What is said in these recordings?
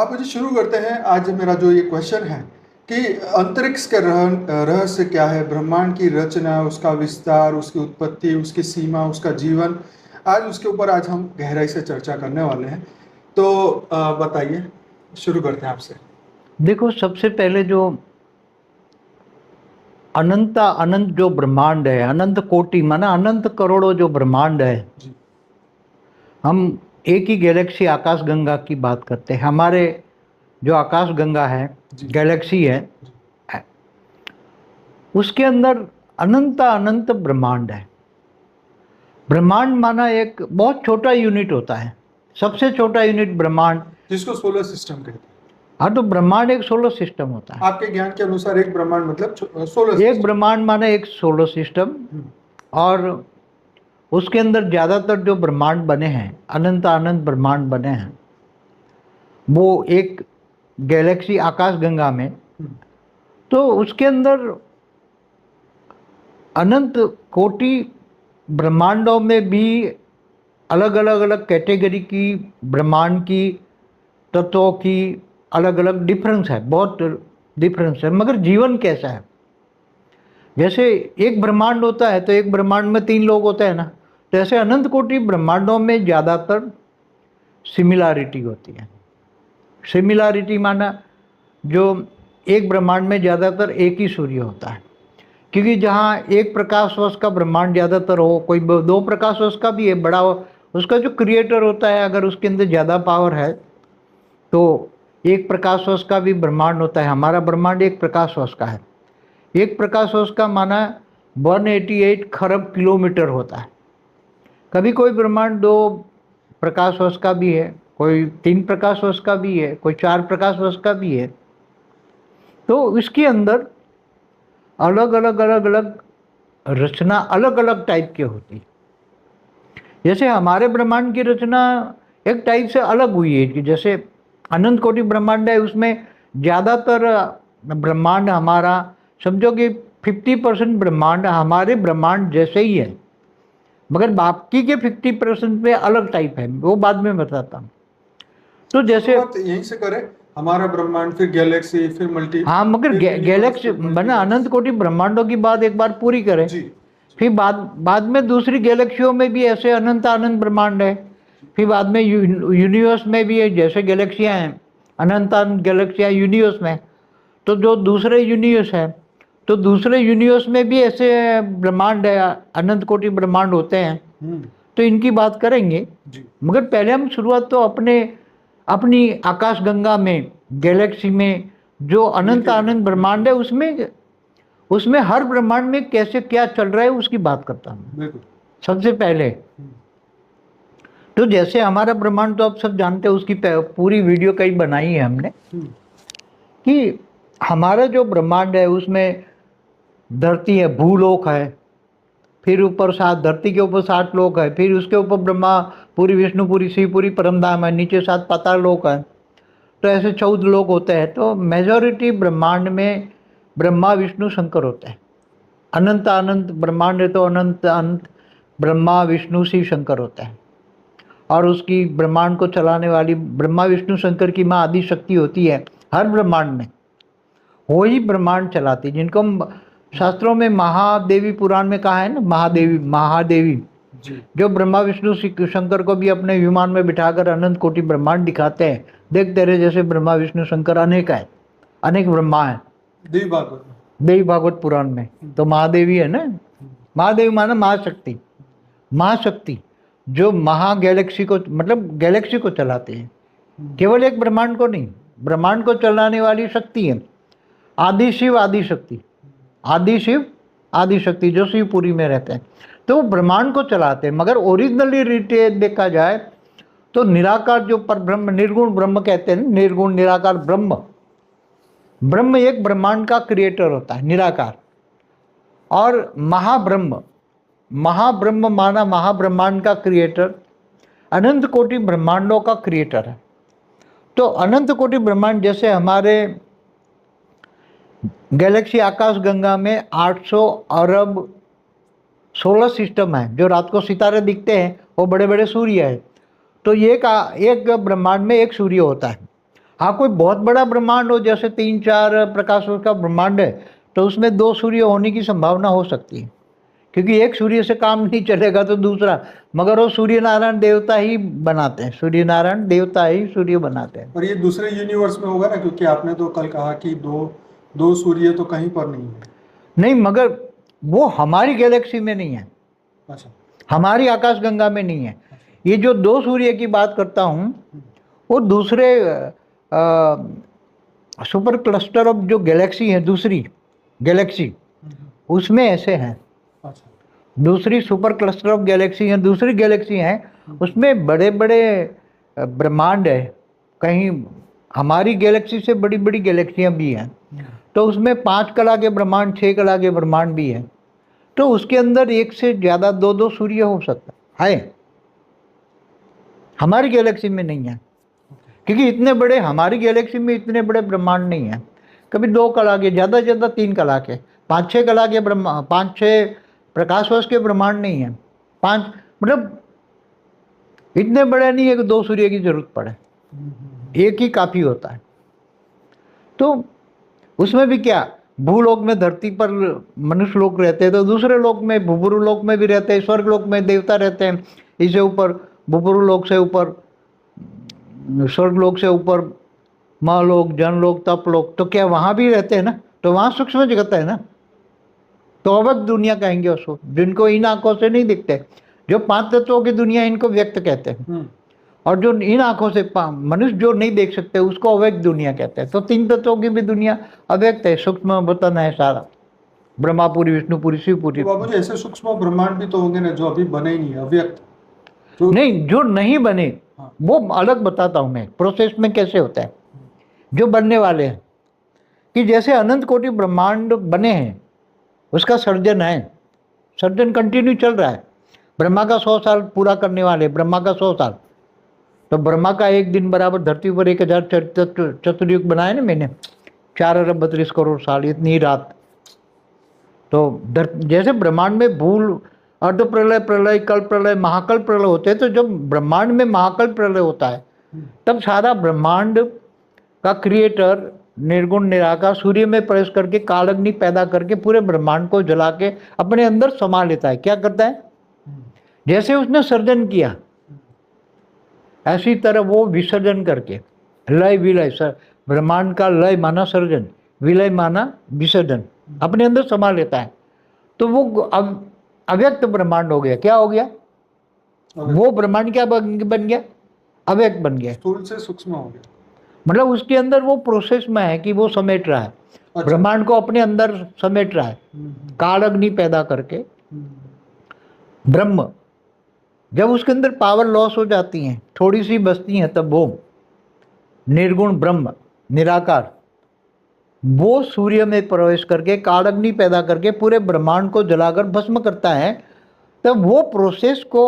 बापूजी शुरू करते हैं। आज मेरा जो ये क्वेश्चन है कि अंतरिक्ष के रहस्य क्या है, ब्रह्मांड की रचना, उसका विस्तार, उसकी उत्पत्ति, उसकी सीमा, उसका जीवन, आज उसके ऊपर आज हम गहराई से चर्चा करने वाले हैं। तो बताइए, शुरू करते हैं आपसे। देखो, सबसे पहले जो अनंत जो ब्रह्मांड है, अनंत कोटि माना अनंत करोड़ों जो ब्रह्मांड है, जी। हम एक ही गैलेक्सी आकाश गंगा की बात करते हैं। हमारे जो आकाश गंगा है, जी। गैलेक्सी है, उसके अंदर अनंत ब्रह्मांड है। ब्रह्मांड माना एक बहुत छोटा यूनिट होता है, सबसे छोटा यूनिट ब्रह्मांड, जिसको सोलर सिस्टम कहते हैं। हाँ, तो ब्रह्मांड एक सोलर सिस्टम होता है। आपके ज्ञान के अनुसार एक ब्रह्मांड मतलब सोलर एक सिस्टम। ब्रह्मांड माने एक सोलर सिस्टम, और उसके अंदर ज़्यादातर जो ब्रह्मांड बने हैं, अनंत ब्रह्मांड बने हैं, वो एक गैलेक्सी आकाश गंगा में। तो उसके अंदर अनंत कोटि ब्रह्मांडों में भी अलग कैटेगरी की ब्रह्मांड की, तत्वों की अलग अलग डिफरेंस है, बहुत डिफरेंस है। मगर जीवन कैसा है? जैसे एक ब्रह्मांड होता है तो एक ब्रह्मांड में 3 लोग होते हैं ना, तो ऐसे अनंत कोटि ब्रह्मांडों में ज़्यादातर सिमिलैरिटी होती है। सिमिलैरिटी माना जो एक ब्रह्मांड में ज़्यादातर एक ही सूर्य होता है, क्योंकि जहाँ एक प्रकाश वर्ष का ब्रह्मांड ज़्यादातर हो, कोई 2 प्रकाश वर्ष का भी है बड़ा हो, उसका जो क्रिएटर होता है अगर उसके अंदर ज़्यादा पावर है तो 1 प्रकाश वर्ष का भी ब्रह्मांड होता है। हमारा ब्रह्मांड 1 प्रकाश वर्ष का है। 1 प्रकाश वर्ष का माना 188 खरब किलोमीटर होता है। कभी कोई ब्रह्मांड 2 प्रकाश वर्ष का भी है, कोई 3 प्रकाश वर्ष का भी है, कोई 4 प्रकाश वर्ष का भी है। तो इसके अंदर अलग अलग रचना अलग अलग टाइप की होती है। जैसे हमारे ब्रह्मांड की रचना एक टाइप से अलग हुई है कि जैसे अनंत कोटि ब्रह्मांड है, उसमें ज़्यादातर ब्रह्मांड हमारा, समझो कि 50% ब्रह्मांड हमारे ब्रह्मांड जैसे ही है, मगर बाकी के 50% में अलग टाइप है, वो बाद में बताता हूँ। तो जैसे यहीं से करें, हमारा ब्रह्मांड, फिर गैलेक्सी, फिर मल्टी। हाँ, मगर गैलेक्सी बना अनंत कोटि ब्रह्मांडों की बात एक बार पूरी करें। जी। फिर बाद में दूसरी गैलेक्सियों में भी ऐसे अनंत ब्रह्मांड है। फिर बाद में यूनिवर्स में भी है, जैसे गैलेक्सियाँ हैं, अनंत गैलेक्सियाँ यूनिवर्स में। तो जो दूसरे यूनिवर्स है, तो दूसरे यूनिवर्स में भी ऐसे ब्रह्मांड है, अनंत कोटि ब्रह्मांड होते हैं। तो इनकी बात करेंगे, मगर पहले हम शुरुआत तो अपनी आकाश गंगा में, गैलेक्सी में जो अनंत ब्रह्मांड है, उसमें हर ब्रह्मांड में कैसे क्या चल रहा है उसकी बात करता हूँ। सबसे पहले तो जैसे हमारा ब्रह्मांड तो आप सब जानते हैं, उसकी पूरी वीडियो कई बनाई है हमने, कि हमारा जो ब्रह्मांड है उसमें धरती है, भूलोक है, फिर ऊपर 7 धरती के ऊपर 7 लोक है, फिर उसके ऊपर ब्रह्मा, पूरी विष्णु, पूरी शिव, पूरी परमधाम है, नीचे 7 पाताल लोक है। तो ऐसे 14 लोक होते हैं। तो मेजॉरिटी ब्रह्मांड में ब्रह्मा विष्णु शंकर होते हैं। अनंत ब्रह्मांड है तो अनंत ब्रह्मा विष्णु शिव शंकर होता है। और उसकी ब्रह्मांड को चलाने वाली ब्रह्मा विष्णु शंकर की माँ आदि शक्ति होती है हर ब्रह्मांड में, वो ही ब्रह्मांड चलाती, जिनको हम शास्त्रों में महादेवी पुराण में कहा है ना, महादेवी जो ब्रह्मा विष्णु शंकर को भी अपने विमान में बिठाकर अनंत कोटि ब्रह्मांड दिखाते हैं। देख तेरे जैसे ब्रह्मा विष्णु शंकर अनेक है, अनेक ब्रह्मा है। देवी भागवत पुराण में तो महादेवी है ना। महादेवी माना महाशक्ति, महाशक्ति जो महा गैलेक्सी को, मतलब गैलेक्सी को चलाते हैं, केवल एक ब्रह्मांड को नहीं, ब्रह्मांड को चलाने वाली शक्ति है। आदि शिव आदि शक्ति, आदि शिव आदि शक्ति जो शिवपुरी में रहते हैं, तो ब्रह्मांड को चलाते हैं। मगर ओरिजिनली रिटेल देखा जाए तो निराकार जो पर ब्रह्म, निर्गुण ब्रह्म कहते हैं, निर्गुण निराकार ब्रह्म, ब्रह्म एक ब्रह्मांड का क्रिएटर होता है, निराकार। और महाब्रह्म माना महाब्रह्मांड का क्रिएटर, अनंत कोटि ब्रह्मांडों का क्रिएटर है। तो अनंत कोटि ब्रह्मांड, जैसे हमारे गैलेक्सी आकाश गंगा में 800 अरब सोलर सिस्टम है, जो रात को सितारे दिखते हैं वो बड़े बड़े सूर्य है। तो एक ब्रह्मांड में एक सूर्य होता है। हाँ, कोई बहुत बड़ा ब्रह्मांड हो, जैसे 3-4 प्रकाश वर्ष का ब्रह्मांड है, तो उसमें 2 सूर्य होने की संभावना हो सकती है, क्योंकि एक सूर्य से काम नहीं चलेगा तो दूसरा, मगर वो सूर्य नारायण देवता ही बनाते हैं, सूर्य नारायण देवता ही सूर्य बनाते हैं। और ये दूसरे यूनिवर्स में होगा ना, क्योंकि आपने तो कल कहा कि दो दो सूर्य तो कहीं पर नहीं है। नहीं, मगर वो हमारी गैलेक्सी में नहीं है, अच्छा। हमारी आकाशगंगा में नहीं है। ये जो 2 सूर्य की बात करता हूँ, वो दूसरे सुपर क्लस्टर ऑफ जो गैलेक्सी है, दूसरी गैलेक्सी, उसमें ऐसे हैं। अच्छा। दूसरी सुपर क्लस्टर ऑफ गैलेक्सी हैं, दूसरी गैलेक्सी हैं, उसमें बड़े बड़े ब्रह्मांड है। कहीं हमारी गैलेक्सी से बड़ी बड़ी गैलेक्सियां भी हैं, तो उसमें 5 कला के ब्रह्मांड, 6 कला के ब्रह्मांड भी हैं। तो उसके अंदर एक से ज़्यादा 2-2 सूर्य हो सकता है, हमारी गैलेक्सी में नहीं है, क्योंकि इतने बड़े, हमारी गैलेक्सी में इतने बड़े ब्रह्मांड नहीं हैं। कभी 2 कला के, ज़्यादा से ज़्यादा 3 कला के, 5-6 कला के 5-6 प्रकाश वर्ष के ब्रह्मांड नहीं है। 5 मतलब इतने बड़े नहीं है कि 2 सूर्य की जरूरत पड़े, एक ही काफ़ी होता है। तो उसमें भी क्या, भूलोक में धरती पर मनुष्य लोग रहते हैं, तो दूसरे लोक में, भूपुरु लोक में भी रहते हैं, स्वर्ग लोक में देवता रहते हैं, इससे ऊपर भूपुरु लोक से ऊपर, स्वर्ग लोक से ऊपर महालोक, जनलोक, तपलोक, तो क्या वहाँ भी रहते हैं ना, तो वहाँ सूक्ष्म जगत है ना, तो अवक्त दुनिया कहेंगे उसको, जिनको इन आंखों से नहीं दिखते। जो 5 तत्वों की दुनिया, इनको व्यक्त कहते हैं, और जो इन आंखों से मनुष्य जो नहीं देख सकते, उसको अव्यक्त दुनिया कहते हैं। तो 3 तत्वों की भी दुनिया अव्यक्त है, सूक्ष्म वतन है सारा, ब्रह्मापुरी, विष्णुपुरी, शिवपुरी। तो बाबू जी, ऐसे सूक्ष्म ब्रह्मांड भी तो होंगे ना जो अभी बने ही नहीं, अव्यक्त नहीं, जो नहीं बने वो अलग बताता हूँ मैं, प्रोसेस में कैसे होता है। जो बनने वाले हैं, कि जैसे अनंत कोटि ब्रह्मांड बने हैं, उसका सर्जन है, सर्जन कंटिन्यू चल रहा है। ब्रह्मा का 100 साल पूरा करने वाले, ब्रह्मा का 100 साल, तो ब्रह्मा का एक दिन बराबर धरती पर 1000 चतुर्युग बनाए ना मैंने, 4 अरब 32 करोड़ साल, इतनी रात। तो जैसे ब्रह्मांड में भूल, अर्ध प्रलय, प्रलय, कल प्रलय, महाकल प्रलय होते हैं, तो जब ब्रह्मांड में महाकल प्रलय होता है, तब सारा ब्रह्मांड का क्रिएटर निर्गुण निराकार सूर्य में प्रवेश करके कालअग्नि पैदा करके पूरे ब्रह्मांड को जला के अपने अंदर समा लेता है। क्या करता है, जैसे उसने सर्जन किया, ऐसी तरह वो विसर्जन करके, लय विलय, ब्रह्मांड का लय माना सर्जन, विलय माना विसर्जन, अपने अंदर समा लेता है। तो वो अब अव्यक्त ब्रह्मांड हो गया। क्या हो गया, वो ब्रह्मांड क्या बन गया, अव्यक्त बन गया, स्थूल से सूक्ष्म हो गया। मतलब उसके अंदर वो प्रोसेस में है कि वो समेट रहा है, अच्छा। ब्रह्मांड को अपने अंदर समेट रहा है, कालअग्नि पैदा करके। ब्रह्म जब उसके अंदर पावर लॉस हो जाती है, थोड़ी सी बचती है, तब वो निर्गुण ब्रह्म निराकार, वो सूर्य में प्रवेश करके कालअग्नि पैदा करके पूरे ब्रह्मांड को जलाकर भस्म करता है। तब वो प्रोसेस को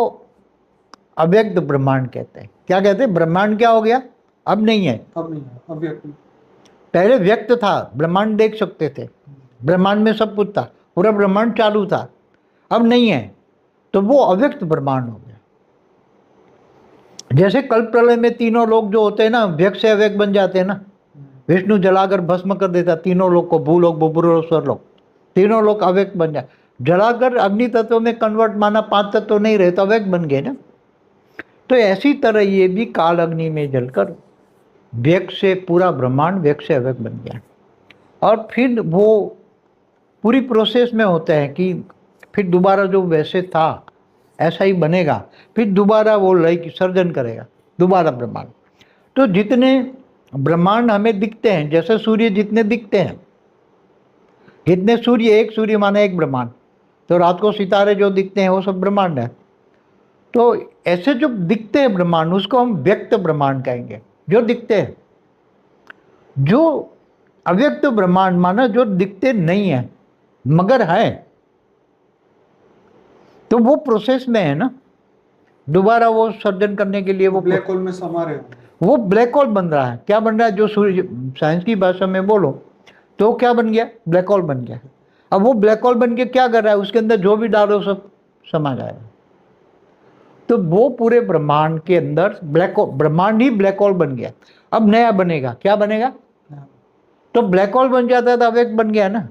अव्यक्त ब्रह्मांड कहते हैं। क्या कहते हैं, ब्रह्मांड क्या हो गया, अब नहीं है, अब नहीं है, अव्यक्त। पहले व्यक्त था, ब्रह्मांड देख सकते थे, ब्रह्मांड में सब कुछ था, पूरा ब्रह्मांड चालू था, अब नहीं है, तो वो अव्यक्त ब्रह्मांड हो गया। जैसे कल्प प्रलय में तीनों लोग जो होते हैं ना, व्यक्त से अव्यक्त बन जाते हैं ना, विष्णु जलाकर भस्म कर देता तीनों लोग को, भूलोक, भूपुरलोक, स्वर्गलोक, तीनों लोग अव्यक्त बन जाए, जलाकर अग्नि तत्व में कन्वर्ट, माना 5 तत्व नहीं रहे तो अव्यक्त बन गए ना। तो ऐसी तरह ये भी काल अग्नि में जलकर व्यक्त से पूरा ब्रह्मांड व्यक्त से अव्यक्त बन गया। और फिर वो पूरी प्रोसेस में होता है कि फिर दोबारा जो वैसे था ऐसा ही बनेगा, फिर दोबारा वो लय की सर्जन करेगा, दोबारा ब्रह्मांड। तो जितने ब्रह्मांड हमें दिखते हैं, जैसे सूर्य जितने दिखते हैं, जितने सूर्य, एक सूर्य माने एक ब्रह्मांड, तो रात को सितारे जो दिखते हैं वो सब ब्रह्मांड है। तो ऐसे जो दिखते हैं ब्रह्मांड, उसको हम व्यक्त ब्रह्मांड कहेंगे, जो दिखते हैं। जो अव्यक्त ब्रह्मांड माना जो दिखते नहीं है मगर है, तो वो प्रोसेस में है ना, दोबारा वो सर्जन करने के लिए वो ब्लैक होल में समा रहे हो, वो ब्लैक होल बन रहा है। क्या बन रहा है, जो सूर्य, साइंस की भाषा में बोलो तो क्या बन गया, ब्लैक होल बन गया। अब वो ब्लैक होल बन के क्या कर रहा है, उसके अंदर जो भी डालो सब समा जाएगा। तो वो पूरे ब्रह्मांड के अंदर ब्लैक होल, ब्रह्मांड ही ब्लैक होल बन गया। अब नया बनेगा, क्या बनेगा? तो ब्लैक होल बन जाता है तो अब एक बन गया ना,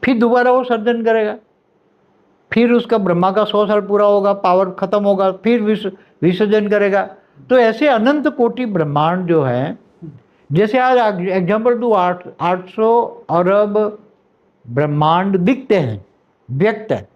फिर दोबारा वो सर्जन करेगा, फिर उसका ब्रह्मा का 100 साल पूरा होगा, पावर खत्म होगा, फिर विसर्जन करेगा। तो ऐसे अनंत कोटि ब्रह्मांड जो है, जैसे आज एग्जाम्पल दो, 800 अरब ब्रह्मांड दिखते हैं, व्यक्त है,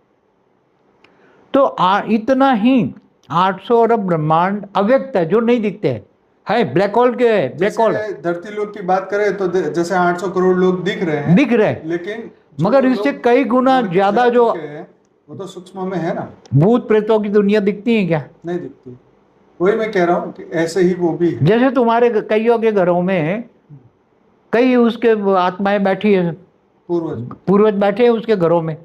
तो इतना ही 800 अरब ब्रह्मांड अव्यक्त है, जो नहीं दिखते हैं, है ब्लैक होल के, ब्लैक होल। धरती लोग की बात करें तो जैसे 800 करोड़ लोग दिख रहे हैं, दिख रहे, लेकिन मगर इससे कई गुना ज्यादा जो वो तो सूक्ष्म में है ना। भूत प्रेतों की दुनिया दिखती है क्या? नहीं दिखती। वही मैं कह रहा हूँ कि ऐसे ही वो भी है। जैसे तुम्हारे कईयों के घरों में कई उसके आत्माएं बैठी है, पूर्वज बैठे हैं उसके घरों में,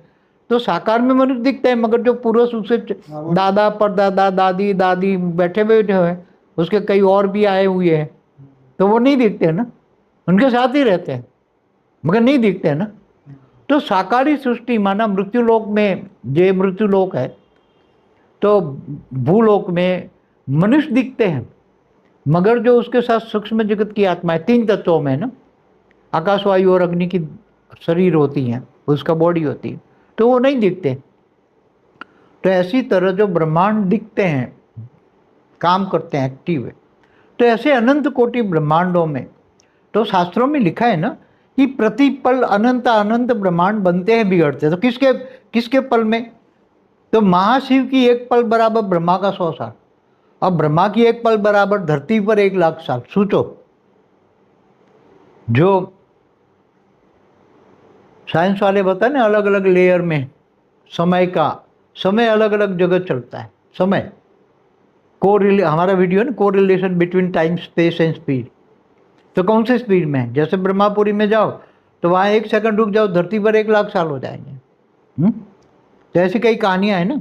तो साकार में मनुष्य दिखते हैं, मगर जो पूर्वज उससे दादा परदादा दादी दादी बैठे हुए, उसके कई और भी आए हुए हैं, तो वो नहीं दिखते ना, उनके साथ ही रहते हैं मगर नहीं दिखते ना। तो साकारी सृष्टि माना मृत्युलोक में, जे मृत्युलोक है, तो भूलोक में मनुष्य दिखते हैं, मगर जो उसके साथ सूक्ष्म जगत की आत्माएं 3 तत्वों में ना, आकाश वायु और अग्नि की शरीर होती हैं, उसका बॉडी होती है, तो वो नहीं दिखते। तो ऐसी तरह जो ब्रह्मांड दिखते हैं, काम करते हैं, एक्टिव है, तो ऐसे अनंत कोटि ब्रह्मांडों में, तो शास्त्रों में लिखा है ना कि प्रतिपल अनंत अनंत ब्रह्मांड बनते हैं, बिगड़ते हैं। तो किसके किसके पल में? तो महाशिव की एक पल बराबर ब्रह्मा का 100 साल, अब ब्रह्मा की एक पल बराबर धरती पर 1 लाख साल। सोचो, जो साइंस वाले बताए ना, अलग अलग लेयर में समय अलग अलग जगह चलता है, समय हमारा वीडियो है ना, correlation between time space and speed. तो कौन से स्पीड में है? जैसे ब्रह्मापुरी में जाओ तो वहाँ 1 सेकंड रुक जाओ, धरती पर 1 लाख साल हो जाएंगे। तो ऐसी कई कहानियां है ना।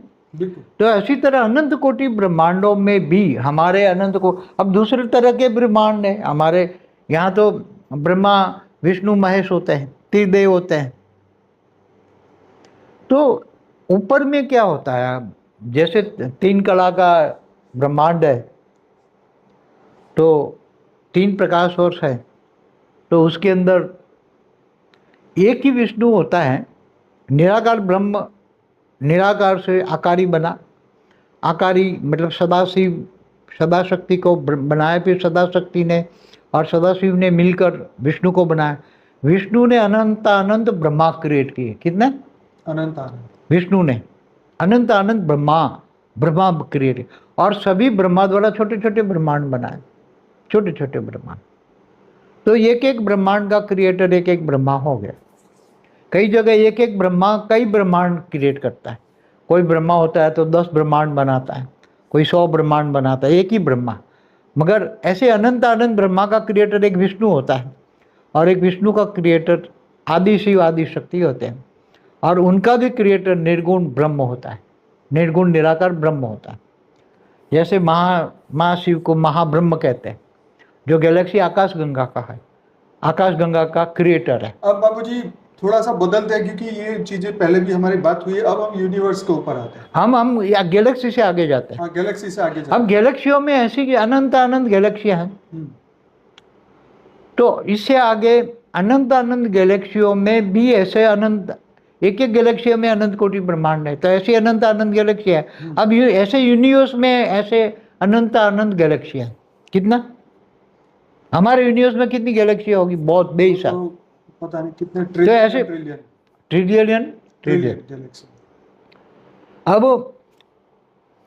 तो ऐसी तरह अनंत कोटि ब्रह्मांडों में भी हमारे अनंत को, अब दूसरे तरह के ब्रह्मांड है हमारे यहाँ, तो ब्रह्मा विष्णु महेश होते हैं, त्रिदेव होते हैं। तो ऊपर में क्या होता है, जैसे 3 कला का ब्रह्मांड है, तो 3 प्रकाश सोर्स है, तो उसके अंदर एक ही विष्णु होता है, निराकार ब्रह्म, निराकार से आकारी बना, आकारी मतलब सदाशिव, सदाशक्ति को बनाया, फिर सदाशक्ति ने और सदाशिव ने मिलकर विष्णु को बनाया। विष्णु ने अनंत अनंत ब्रह्मा क्रिएट किए, कितने? अनंत अनंत। विष्णु ने अनंत अनंत ब्रह्मा क्रिएट, और सभी ब्रह्मा द्वारा छोटे छोटे ब्रह्मांड बनाए, छोटे छोटे ब्रह्मांड। तो एक एक ब्रह्मांड का क्रिएटर एक एक ब्रह्मा हो गया। कई जगह एक एक ब्रह्मा कई ब्रह्मांड क्रिएट करता है। कोई ब्रह्मा होता है तो 10 ब्रह्मांड बनाता है, कोई 100 ब्रह्मांड बनाता है, एक ही ब्रह्मा। मगर ऐसे अनंत अनंत ब्रह्मा का क्रिएटर एक विष्णु होता है, और एक विष्णु का क्रिएटर आदि शिव आदि शक्ति होते हैं, और उनका भी क्रिएटर निर्गुण ब्रह्म होता है, निर्गुण निराकार ब्रह्म होता है। जैसे महाशिव को महाब्रह्म कहते हैं, जो गैलेक्सी आकाश गंगा का है, आकाश गंगा का क्रिएटर है। अब बाबूजी थोड़ा सा बदलते हैं, क्योंकि ये चीजें पहले भी हमारी बात हुई है, अब हम यूनिवर्स के ऊपर आते हैं। हम या गैलेक्सी से आगे जाते हैं। हाँ, गैलेक्सी से आगे जाते अब गैलेक्सियों में ऐसी अनंत अनंत गैलेक्सियां हैं, तो इससे आगे अनंत अनंत गैलेक्सियों में भी ऐसे अनंत, एक एक गैलेक्सी में अनंत कोटि ब्रह्मांड है, तो ऐसी अनंत अनंत गैलेक्सियां है। अब ऐसे यूनिवर्स में ऐसे अनंत अनंत गैलेक्सियां, कितना हमारे यूनिवर्स में कितनी गैलेक्सियां होगी? बहुत बेहिसाब, तो पता नहीं कितने तो ऐसे ट्रिलियन गैलेक्सी। अब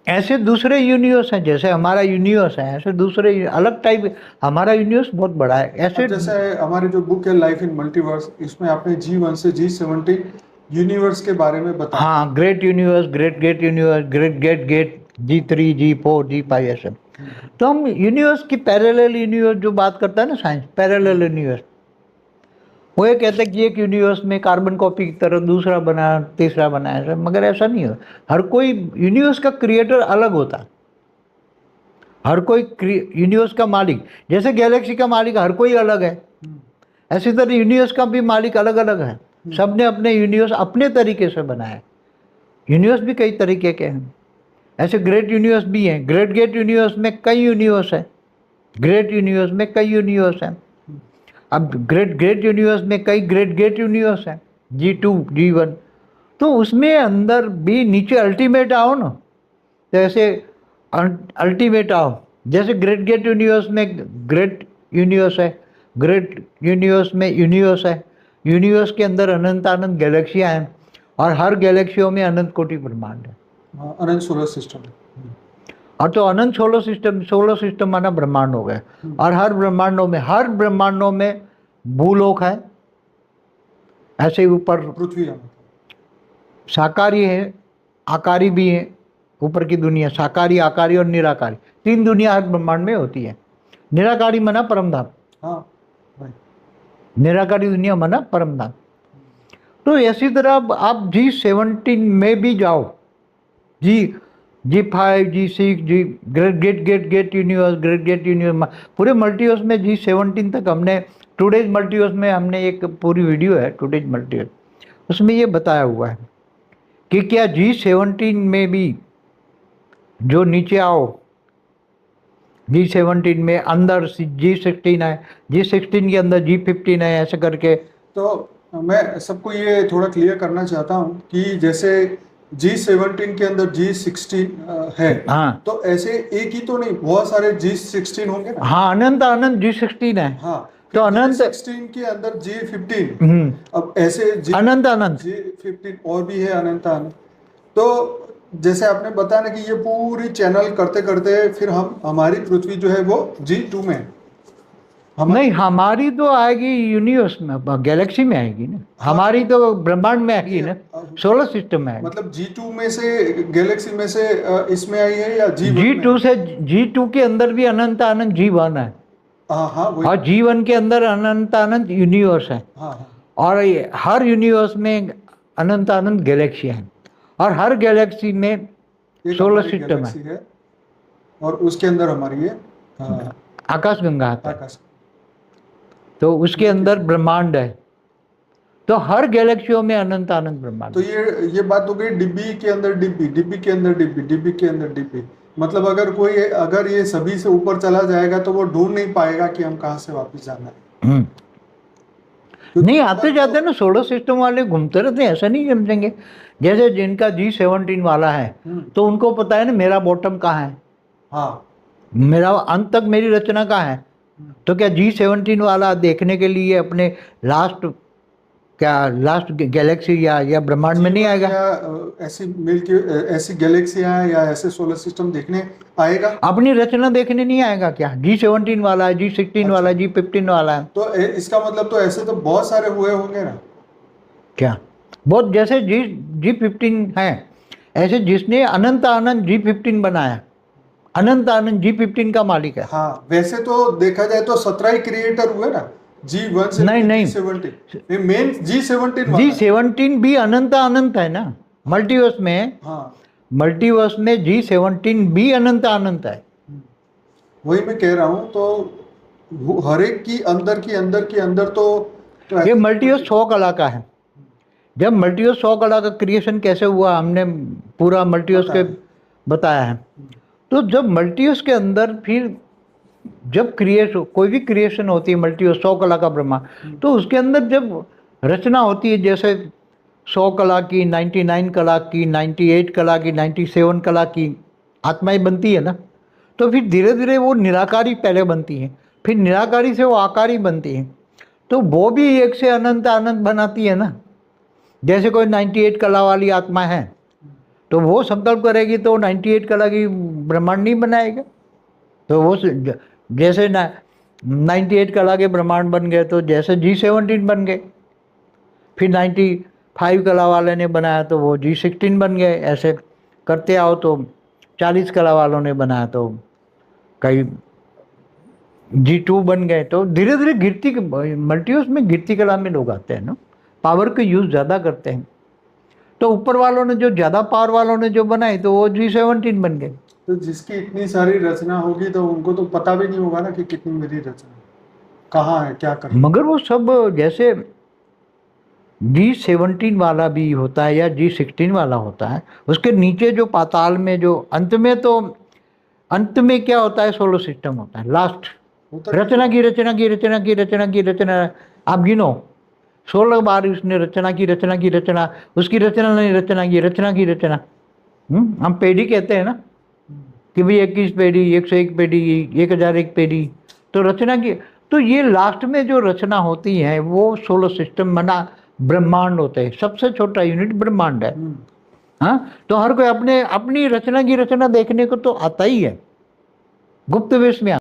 ऐसे दूसरे यूनिवर्स हैं, जैसे हमारा यूनिवर्स है, ऐसे दूसरे अलग टाइप, हमारा यूनिवर्स बहुत बड़ा है। ऐसे जैसे हमारी जो बुक है लाइफ इन मल्टीवर्स, इसमें आपने G1 से G70 यूनिवर्स के बारे में बताया। हाँ, great universe, great universe, great G3 G4 G5 ऐसे। तो हम यूनिवर्स की पैरेलल यूनिवर्स जो बात करता है ना साइंस, पैरेलल यूनिवर्स, वो ये कहते हैं कि एक यूनिवर्स में कार्बन कॉपी की तरह दूसरा बना, तीसरा बना, ऐसा। मगर ऐसा नहीं हो, हर कोई यूनिवर्स का क्रिएटर अलग होता है, हर कोई यूनिवर्स का मालिक, जैसे गैलेक्सी का मालिक हर कोई अलग है, ऐसी तरह यूनिवर्स का भी मालिक अलग अलग है। सबने अपने यूनिवर्स अपने तरीके से बनाया। यूनिवर्स भी कई तरीके के हैं, ऐसे ग्रेट यूनिवर्स भी हैं। ग्रेट ग्रेट यूनिवर्स में कई यूनिवर्स हैं, ग्रेट यूनिवर्स में कई यूनिवर्स हैं। अब ग्रेट ग्रेट यूनिवर्स में कई ग्रेट ग्रेट यूनिवर्स हैं, G2 G1। तो उसमें अंदर भी नीचे अल्टीमेट आओ ना, तो ऐसे अल्टीमेट आओ। जैसे ग्रेट ग्रेट यूनिवर्स में ग्रेट यूनिवर्स है, ग्रेट यूनिवर्स में यूनिवर्स है, यूनिवर्स के अंदर अनंत अनंत गैलेक्सियाँ हैं, और हर गैलेक्सियों में अनंत कोटि ब्रह्मांड है। अनंत सोलर सिस्टम। और तो अनंत सोलर सिस्टम माना ब्रह्मांड हो गए। और हर ब्रह्मांडों में भूलोक है, ऐसे ऊपर पृथ्वी साकारी है, आकारी भी है। ऊपर की दुनिया साकारी, आकारी और निराकारी, 3 दुनिया हर ब्रह्मांड में होती है। निराकारी मना परमधाम, हाँ, निराकारी दुनिया मना परमधाम। तो ऐसी तरह आप G17 में भी जाओ, G5 G6 जी ग्रेट यूनिवर्स, पूरे मल्टीवर्स में G17 तक हमने टुडेज मल्टीवर्स में हमने एक पूरी वीडियो है टुडेज मल्टीवर्स, उसमें ये बताया हुआ है कि क्या G17 में भी जो नीचे आओ, G17 में अंदर G16 है, G16 के अंदर G15 है, ऐसे करके। तो मैं सबको ये थोड़ा क्लियर करना चाहता हूँ कि जैसे G17 के अंदर G16 है, हाँ, तो ऐसे एक ही तो नहीं, बहुत सारे G16 होंगे ना। हाँ, अनंत G16 है। हाँ, तो अनंत G16 के अंदर G15, अब ऐसे अनंत G15 और भी है अनंत। तो जैसे आपने बताया ना कि ये पूरी चैनल करते करते फिर हमारी पृथ्वी जो है वो G2 में नहीं, हमारी तो आएगी यूनिवर्स में, गैलेक्सी में आएगी ना। हाँ, हमारी तो ब्रह्मांड में आएगी ना, सोलर सिस्टम में आएगी। मतलब G2 में से, गैलेक्सी में से इसमें आई है या G2 से G2 के अंदर भी अनंत G1 है। हाँ, और G1 के अंदर अनंत यूनिवर्स है। और हर यूनिवर्स में अनंत गैलेक्सी है, और हर गैलेक्सी में सोलर सिस्टम है, और उसके अंदर हमारी ये आकाशगंगा है। तो उसके अंदर ब्रह्मांड है। तो हर गैलेक्सियों में अनंत ब्रह्मांड। तो ये बात हो गई डिब्बी के अंदर डिब्बी, डिब्बी के अंदर डिब्बी, डिब्बी के अंदर डिब्बी। मतलब अगर ये सभी से ऊपर चला जाएगा तो वो ढूंढ नहीं पाएगा कि हम कहाँ से वापस जाना है। नहीं, आते जाते ना सोलर सिस्टम वाले घूमते रहते हैं, ऐसा नहीं समझेंगे। जैसे जिनका G17 वाला है तो उनको पता है ना मेरा बॉटम कहाँ है, हाँ, मेरा अंत तक मेरी रचना कहाँ है। तो क्या G17 वाला देखने के लिए अपने लास्ट गैलेक्सी या ब्रह्मांड में नहीं आएगा? ऐसी गैलेक्सियां या ऐसे सोलर सिस्टम देखने आएगा? अपनी रचना देखने नहीं आएगा क्या? G17 वाला है, G16 वाला है, G15 वाला है। तो इसका मतलब तो ऐसे तो बहुत सारे हुए होंगे ना। क्या बहुत? जैसे G15 है, ऐसे जिसने अनंत G15 बनाया, अनंत G15 का मालिक है। हाँ, वैसे तो देखा जाए तो 17 ही क्रिएटर हुए ना, G1 से नहीं, G17 मेन G17 भी अनंत है ना मल्टीवर्स में। हाँ, मल्टीवर्स में G17 भी अनंत है। वही मैं कह रहा हूँ। तो हर एक की अंदर तो ये मल्टीवर्स 100 कला का है। जब मल्टीवर्स 100 कला का क्रिएशन कैसे हुआ हमने पूरा मल्टीवर्स के बताया है। तो जब मल्टीवर्स के अंदर फिर जब कोई भी क्रिएशन होती है मल्टीवर्स 100 कला का ब्रह्मा, तो उसके अंदर जब रचना होती है जैसे 100 कला की, 99 कला की, 98 कला की, 97 कला की आत्माएं बनती है ना, तो फिर धीरे धीरे वो निराकारी पहले बनती है, फिर निराकारी से वो आकारी बनती है। तो वो भी एक से अनंत बनाती है ना। जैसे कोई 98 कला वाली आत्मा है तो वो संकल्प करेगी तो 98 कला की ब्रह्मांड नहीं बनाएगा। तो वो जैसे 98 कला के ब्रह्मांड बन गए तो जैसे G17 बन गए, फिर 95 कला वाले ने बनाया तो वो G16 बन गए। ऐसे करते आओ तो 40 कला वालों ने बनाया तो कई G2 बन गए। तो धीरे धीरे गिरती मल्टीवर्स में गिरती कला में लोग आते हैं ना, पावर का यूज़ ज़्यादा करते हैं। तो ऊपर वालों ने जो ज़्यादा पावर वालों ने जो बनाई तो वो G17 बन गए। तो जिसकी इतनी सारी रचना होगी तो उनको तो पता भी नहीं होगा ना कि कितनी मेरी रचना कहाँ है, क्या कर। मगर वो सब जैसे G17 वाला भी होता है या G16 वाला होता है, उसके नीचे जो पाताल में जो अंत में क्या होता है, सोलर सिस्टम होता है। लास्ट रचना की रचना की रचना की रचना की रचना, आप गिनो 16 बार उसने रचना की रचना की रचना, उसकी रचना नहीं, रचना की रचना की रचना। हम पेढ़ी कहते हैं ना कि भाई 21 पेढ़ी, 101 पेढ़ी, 1001 पेढ़ी, तो रचना की। तो ये लास्ट में जो रचना होती है वो सोलर सिस्टम बना ब्रह्मांड होते हैं। सबसे छोटा यूनिट ब्रह्मांड है। हाँ, तो हर कोई अपने अपनी रचना की रचना देखने को तो आता ही है, गुप्त वेश में